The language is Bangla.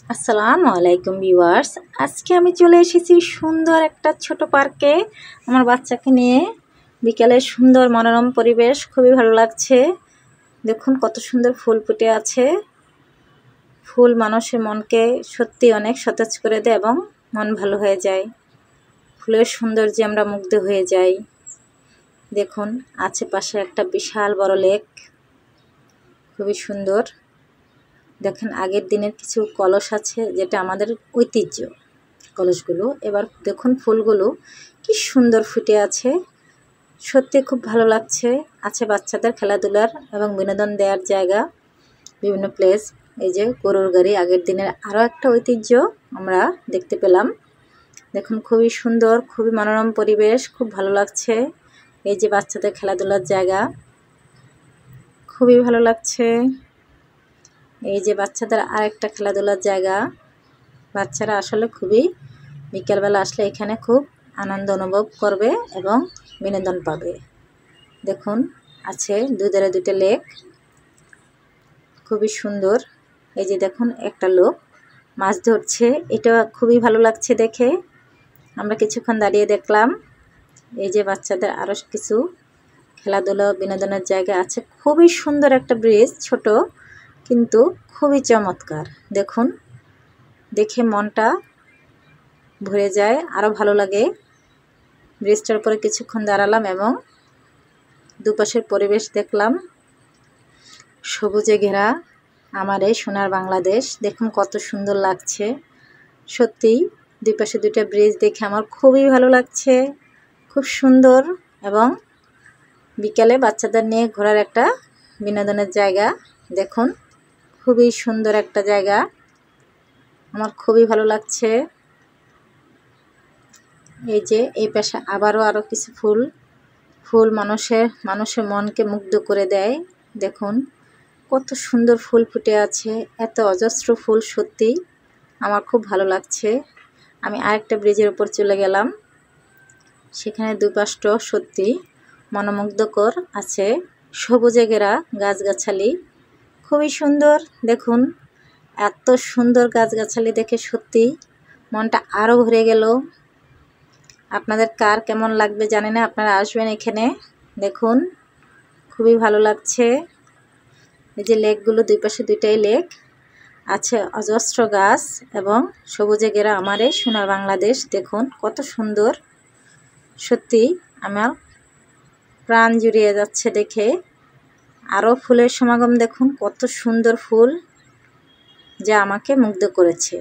আসসালামু আলাইকুম ভিউয়ার্স। আজকে আমি চলে এসেছি সুন্দর একটা ছোট পার্কে আমার বাচ্চাকে নিয়ে। বিকালে সুন্দর মনোরম পরিবেশ, খুবই ভালো লাগছে। দেখুন কত সুন্দর ফুল ফুটে আছে। ফুল মানুষের মনকে সত্যি অনেক সতেজ করে দেয় এবং মন ভালো হয়ে যায়। ফুলের সৌন্দর্যে আমরা মুগ্ধ হয়ে যাই। দেখুন আশেপাশে একটা বিশাল বড় লেক, খুবই সুন্দর। দেখেন আগের দিনের কিছু কলস আছে, যেটা আমাদের ঐতিহ্য কলসগুলো। এবার দেখুন ফুলগুলো কি সুন্দর ফুটে আছে, সত্যি খুব ভালো লাগছে। আছে বাচ্চাদের খেলাধুলার এবং বিনোদন দেওয়ার জায়গা, বিভিন্ন প্লেস। এই যে গরুর গাড়ি, আগের দিনের আরও একটা ঐতিহ্য আমরা দেখতে পেলাম। দেখুন খুবই সুন্দর, খুবই মনোরম পরিবেশ, খুব ভালো লাগছে। এই যে বাচ্চাদের খেলাধুলার জায়গা, খুবই ভালো লাগছে। এই যে বাচ্চাদের আরেকটা খেলাধুলার জায়গা। বাচ্চারা আসলে খুবই বিকেলবেলা আসলে এখানে খুব আনন্দ অনুভব করবে এবং বিনোদন পাবে। দেখুন আছে দুধারে দুটো লেক, খুবই সুন্দর। এই যে দেখুন একটা লোক মাছ ধরছে, এটা খুবই ভালো লাগছে দেখে। আমরা কিছুক্ষণ দাঁড়িয়ে দেখলাম। এই যে বাচ্চাদের আরও কিছু খেলাধুলা বিনোদনের জায়গা আছে। খুবই সুন্দর একটা ব্রিজ, ছোট কিন্তু খুবই চমৎকার। দেখুন দেখে মনটা ভরে যায়, আরও ভালো লাগে। ব্রিজটার উপরে কিছুক্ষণ দাঁড়ালাম এবং দুপাশের পরিবেশ দেখলাম। সবুজে ঘেরা আমার এই সোনার বাংলাদেশ। দেখুন কত সুন্দর লাগছে সত্যিই। দুই পাশে দুইটা ব্রিজ দেখে আমার খুবই ভালো লাগছে, খুব সুন্দর। এবং বিকালে বাচ্চাদের নিয়ে ঘোরার একটা বিনোদনের জায়গা। দেখুন খুবই সুন্দর একটা জায়গা, আমার খুবই ভালো লাগছে। এই যে এই পাশে আরও কিছু ফুল মানুষের মনকে মুগ্ধ করে দেয়। দেখুন কত সুন্দর ফুল ফুটে আছে, এত অজস্র ফুল, সত্যি আমার খুব ভালো লাগছে। আমি আরেকটা ব্রিজের উপর চলে গেলাম, সেখানে দুপাশটাও সত্যি মনোমুগ্ধকর আছে। সবুজে ঘেরা গাছগাছালি, খুবই সুন্দর। দেখুন এত সুন্দর গাছগাছালি দেখে সত্যি মনটা আরও ভরে গেল। আপনাদের কার কেমন লাগবে জানি না, আপনারা আসবেন এখানে। দেখুন খুবই ভালো লাগছে। এই যে লেকগুলো, দুই পাশে দুইটাই লেক, আছে অজস্র গাছ এবং সবুজে ঘেরা আমার এই সোনার বাংলাদেশ। দেখুন কত সুন্দর, সত্যি আমার প্রাণ জুড়িয়ে যাচ্ছে দেখে। আরও ফুলের সমাগম, দেখুন কত সুন্দর ফুল, যা আমাকে মুগ্ধ করেছে।